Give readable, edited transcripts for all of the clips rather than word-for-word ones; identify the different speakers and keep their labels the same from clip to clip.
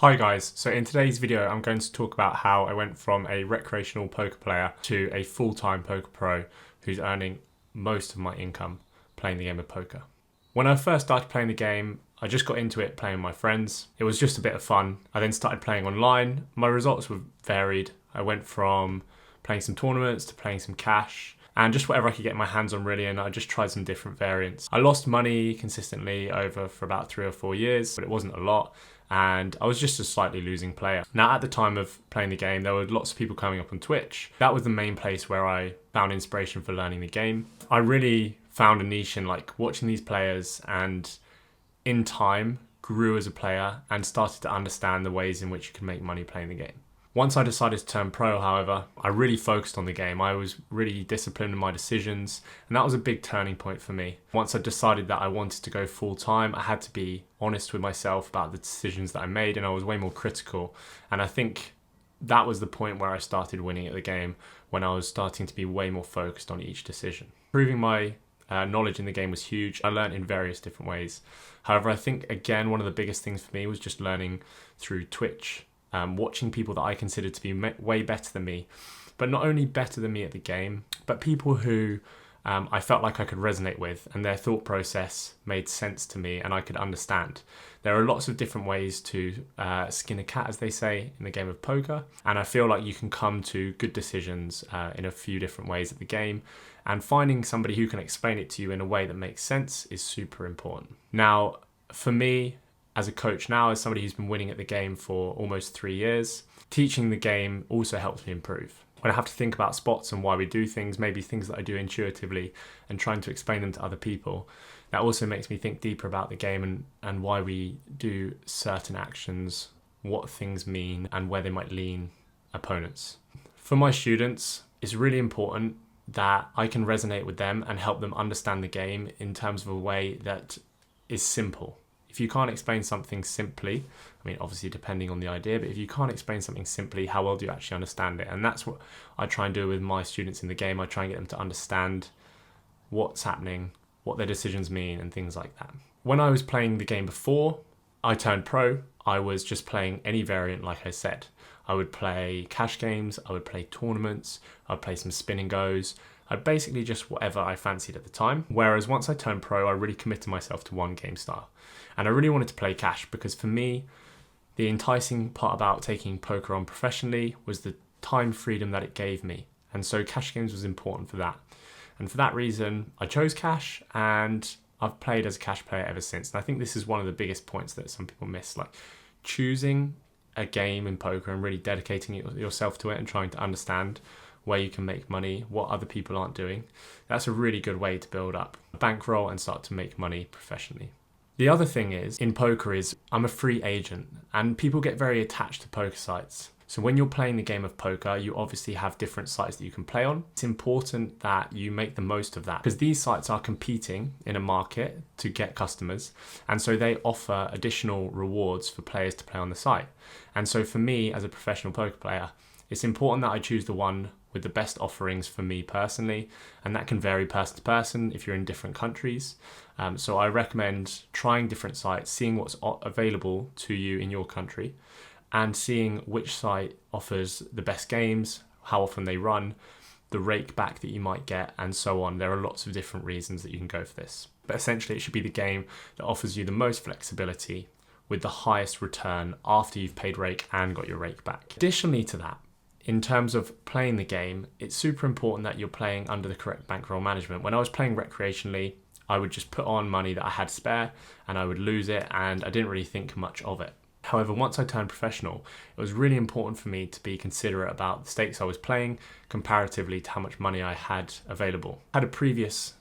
Speaker 1: Hi guys, so in today's video I'm going to talk about how I went from a recreational poker player to a full-time poker pro who's earning most of my income playing the game of poker. When I first started playing the game, I just got into it playing with my friends. It was just a bit of fun. I then started playing online. My results were varied. I went from playing some tournaments to playing some cash and just whatever I could get my hands on really, and I just tried some different variants. I lost money consistently for about 3 or 4 years, but it wasn't a lot. And I was just a slightly losing player. Now, at the time of playing the game, there were lots of people coming up on Twitch. That was the main place where I found inspiration for learning the game. I really found a niche in like watching these players, and in time grew as a player and started to understand the ways in which you can make money playing the game. Once I decided to turn pro, however, I really focused on the game. I was really disciplined in my decisions, and that was a big turning point for me. Once I decided that I wanted to go full time, I had to be honest with myself about the decisions that I made, and I was way more critical. And I think that was the point where I started winning at the game, when I was starting to be way more focused on each decision. Proving my knowledge in the game was huge. I learned in various different ways. However, I think, again, one of the biggest things for me was just learning through Twitch. Watching people that I considered to be way better than me, but not only better than me at the game, but people who I felt like I could resonate with, and their thought process made sense to me and I could understand. There are lots of different ways to skin a cat, as they say, in the game of poker, and I feel like you can come to good decisions in a few different ways at the game, and finding somebody who can explain it to you in a way that makes sense is super important. Now, for me, as a coach now, as somebody who's been winning at the game for almost 3 years, teaching the game also helps me improve. When I have to think about spots and why we do things, maybe things that I do intuitively, and trying to explain them to other people, that also makes me think deeper about the game and why we do certain actions, what things mean, and where they might lean opponents. For my students, it's really important that I can resonate with them and help them understand the game in terms of a way that is simple. If you can't explain something simply, I mean, obviously depending on the idea, but if you can't explain something simply, how well do you actually understand it? And that's what I try and do with my students in the game. I try and get them to understand what's happening, what their decisions mean, and things like that. When I was playing the game before I turned pro, I was just playing any variant, like I said. I would play cash games, I would play tournaments, I'd play some spin and goes. I'd basically just whatever I fancied at the time. Whereas once I turned pro, I really committed myself to one game style. And I really wanted to play cash because for me, the enticing part about taking poker on professionally was the time freedom that it gave me. And so cash games was important for that. And for that reason, I chose cash, and I've played as a cash player ever since. And I think this is one of the biggest points that some people miss, like choosing a game in poker and really dedicating yourself to it and trying to understand where you can make money, what other people aren't doing. That's a really good way to build up a bankroll and start to make money professionally. The other thing is, in poker, is I'm a free agent, and people get very attached to poker sites. So when you're playing the game of poker, you obviously have different sites that you can play on. It's important that you make the most of that, because these sites are competing in a market to get customers, and so they offer additional rewards for players to play on the site. And so for me, as a professional poker player, it's important that I choose the one with the best offerings for me personally, and that can vary person to person if you're in different countries. So I recommend trying different sites, seeing what's available to you in your country, and seeing which site offers the best games, how often they run, the rake back that you might get, and so on. There are lots of different reasons that you can go for this. But essentially, it should be the game that offers you the most flexibility with the highest return after you've paid rake and got your rake back. Additionally to that, in terms of playing the game, it's super important that you're playing under the correct bankroll management. When I was playing recreationally, I would just put on money that I had spare and I would lose it, and I didn't really think much of it. However, once I turned professional, it was really important for me to be considerate about the stakes I was playing comparatively to how much money I had available. I had a previous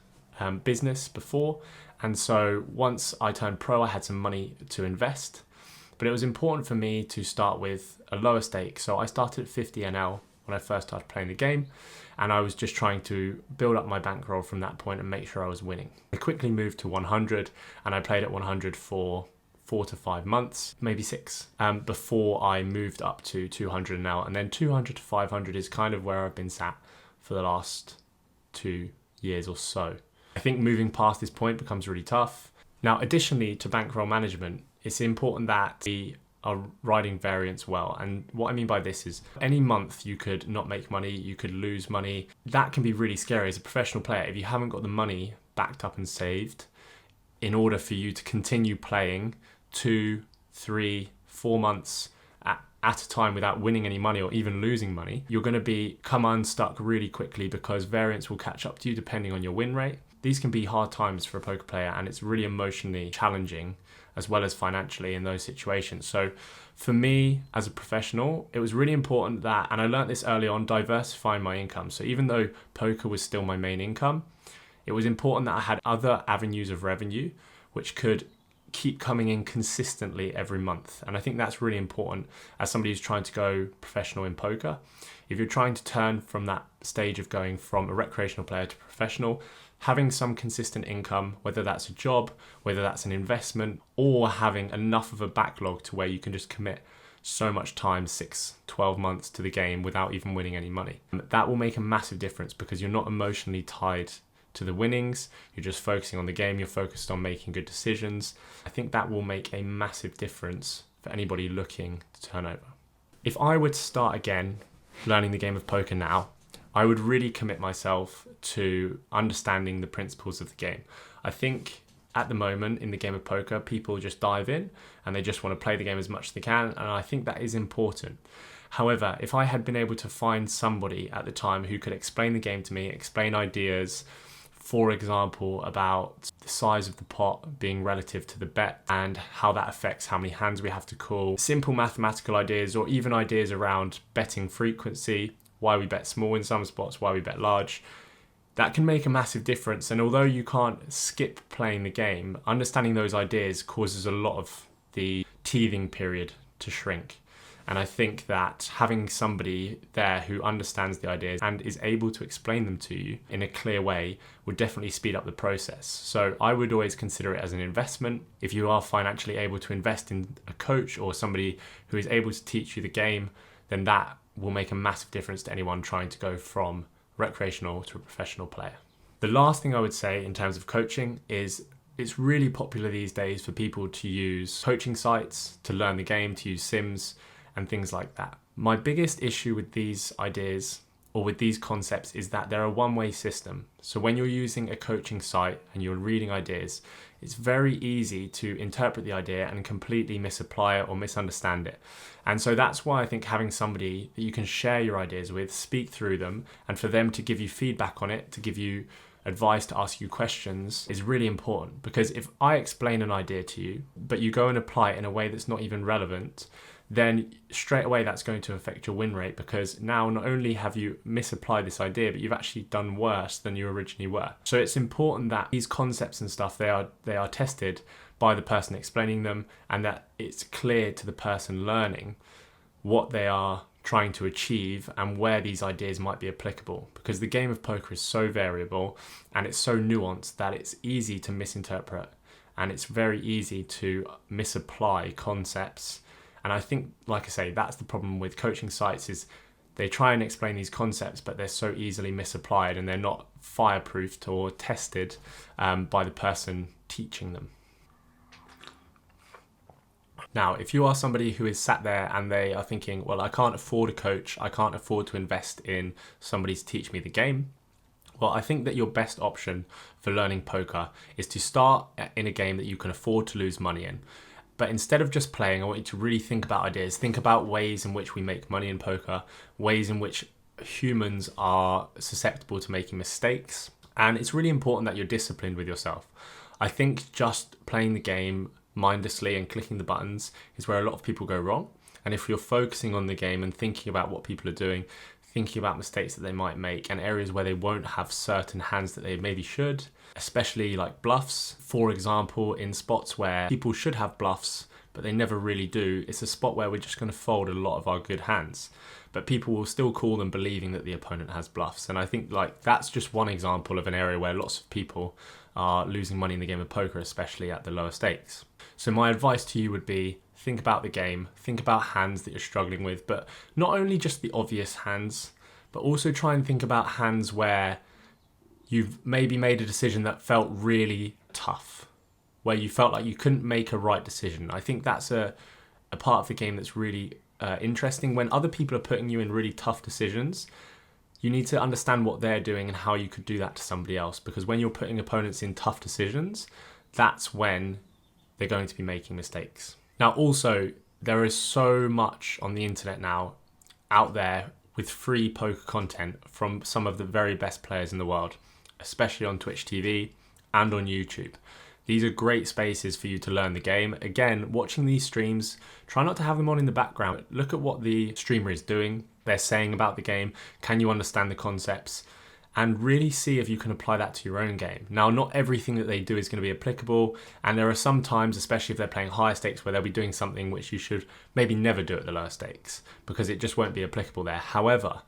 Speaker 1: business before, and so once I turned pro, I had some money to invest. But it was important for me to start with a lower stake. So I started at 50 NL when I first started playing the game, and I was just trying to build up my bankroll from that point and make sure I was winning. I quickly moved to 100, and I played at 100 for 4 to 5 months, maybe 6, before I moved up to 200 now. And then 200 to 500 is kind of where I've been sat for the last 2 years or so. I think moving past this point becomes really tough. Now, additionally to bankroll management, it's important that we are riding variance well. And what I mean by this is any month you could not make money, you could lose money. That can be really scary as a professional player if you haven't got the money backed up and saved in order for you to continue playing 2, 3, 4 months at a time without winning any money or even losing money. You're going to become unstuck really quickly because variance will catch up to you depending on your win rate. These can be hard times for a poker player, and it's really emotionally challenging as well as financially in those situations. So for me as a professional, it was really important that, and I learned this early on, diversifying my income. So even though poker was still my main income, it was important that I had other avenues of revenue which could keep coming in consistently every month. And I think that's really important as somebody who's trying to go professional in poker. If you're trying to turn from that stage of going from a recreational player to professional, having some consistent income, whether that's a job, whether that's an investment, or having enough of a backlog to where you can just commit so much time, 6, 12 months to the game without even winning any money. That will make a massive difference because you're not emotionally tied to the winnings, you're just focusing on the game, you're focused on making good decisions. I think that will make a massive difference for anybody looking to turn over. If I were to start again learning the game of poker now, I would really commit myself to understanding the principles of the game. I think at the moment in the game of poker, people just dive in and they just want to play the game as much as they can, and I think that is important. However, if I had been able to find somebody at the time who could explain the game to me, explain ideas, for example, about the size of the pot being relative to the bet and how that affects how many hands we have to call, simple mathematical ideas, or even ideas around betting frequency, why we bet small in some spots, why we bet large, that can make a massive difference. And although you can't skip playing the game, understanding those ideas causes a lot of the teething period to shrink. And I think that having somebody there who understands the ideas and is able to explain them to you in a clear way would definitely speed up the process. So I would always consider it as an investment. If you are financially able to invest in a coach or somebody who is able to teach you the game, then that will make a massive difference to anyone trying to go from recreational to a professional player. The last thing I would say in terms of coaching is it's really popular these days for people to use coaching sites to learn the game, to use sims and things like that. My biggest issue with these ideas or with these concepts is that they're a one-way system. So when you're using a coaching site and you're reading ideas, it's very easy to interpret the idea and completely misapply it or misunderstand it. And so that's why I think having somebody that you can share your ideas with, speak through them, and for them to give you feedback on it, to give you advice, to ask you questions is really important. Because if I explain an idea to you, but you go and apply it in a way that's not even relevant, then straight away that's going to affect your win rate, because now not only have you misapplied this idea, but you've actually done worse than you originally were. So it's important that these concepts and stuff, they are tested by the person explaining them, and that it's clear to the person learning what they are trying to achieve and where these ideas might be applicable, because the game of poker is so variable and it's so nuanced that it's easy to misinterpret and it's very easy to misapply concepts. And I think, like I say, that's the problem with coaching sites, is they try and explain these concepts, but they're so easily misapplied and they're not fireproofed or tested by the person teaching them. Now, if you are somebody who is sat there and they are thinking, well, I can't afford a coach, I can't afford to invest in somebody to teach me the game, well, I think that your best option for learning poker is to start in a game that you can afford to lose money in. But instead of just playing, I want you to really think about ideas. Think about ways in which we make money in poker, ways in which humans are susceptible to making mistakes. And it's really important that you're disciplined with yourself. I think just playing the game mindlessly and clicking the buttons is where a lot of people go wrong. And if you're focusing on the game and thinking about what people are doing, thinking about mistakes that they might make and areas where they won't have certain hands that they maybe should, especially like bluffs, for example, in spots where people should have bluffs, but they never really do. It's a spot where we're just going to fold a lot of our good hands, but people will still call them believing that the opponent has bluffs. And I think like that's just one example of an area where lots of people are losing money in the game of poker, especially at the lower stakes. So my advice to you would be, think about the game, think about hands that you're struggling with, but not only just the obvious hands, but also try and think about hands where you've maybe made a decision that felt really tough, where you felt like you couldn't make a right decision. I think that's a a part of the game that's really interesting. When other people are putting you in really tough decisions, you need to understand what they're doing and how you could do that to somebody else, because when you're putting opponents in tough decisions, that's when they're going to be making mistakes. Now, also, there is so much on the internet now out there with free poker content from some of the very best players in the world, especially on Twitch TV and on YouTube. These are great spaces for you to learn the game. Again, watching these streams, try not to have them on in the background. Look at what the streamer is doing, they're saying about the game. Can you understand the concepts? And really see if you can apply that to your own game. Now, not everything that they do is going to be applicable, and there are some times, especially if they're playing higher stakes, where they'll be doing something which you should maybe never do at the lower stakes, because it just won't be applicable there. However,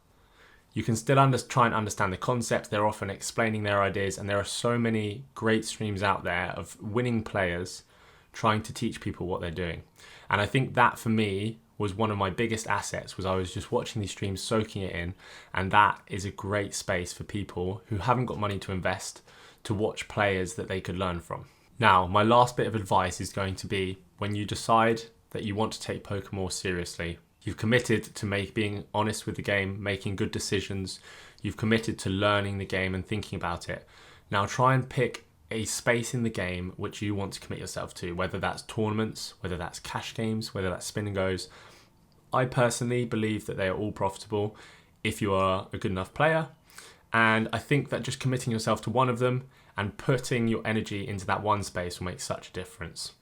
Speaker 1: you can still try and understand the concepts. They're often explaining their ideas, and there are so many great streams out there of winning players trying to teach people what they're doing. And I think that, for me, was one of my biggest assets. Was I was just watching these streams, soaking it in, and that is a great space for people who haven't got money to invest to watch players that they could learn from. Now, my last bit of advice is going to be, when you decide that you want to take poker more seriously, you've committed to being honest with the game, making good decisions, you've committed to learning the game and thinking about it. Now try and pick a space in the game which you want to commit yourself to, whether that's tournaments, whether that's cash games, whether that's spin and goes. I personally believe that they are all profitable if you are a good enough player, and I think that just committing yourself to one of them and putting your energy into that one space will make such a difference.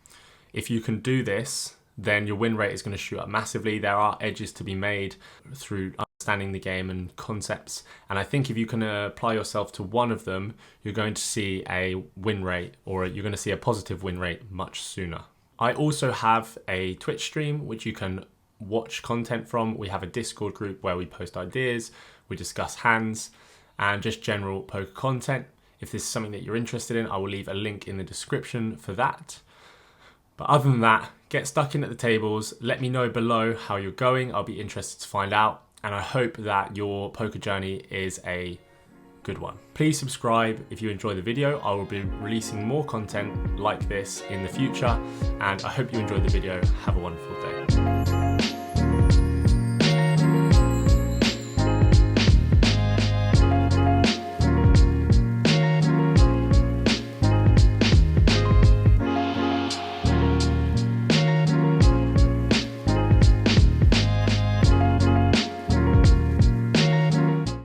Speaker 1: If you can do this, then your win rate is going to shoot up massively. There are edges to be made through understanding the game and concepts, and I think if you can apply yourself to one of them, you're going to see a win rate, or you're going to see a positive win rate much sooner. I also have a Twitch stream which you can watch content from. We have a Discord group where we post ideas, we discuss hands, and just general poker content. If this is something that you're interested in, I will leave a link in the description for that. But other than that, get stuck in at the tables. Let me know below how you're going. I'll be interested to find out. And I hope that your poker journey is a good one. Please subscribe if you enjoy the video. I will be releasing more content like this in the future. And I hope you enjoyed the video. Have a wonderful day.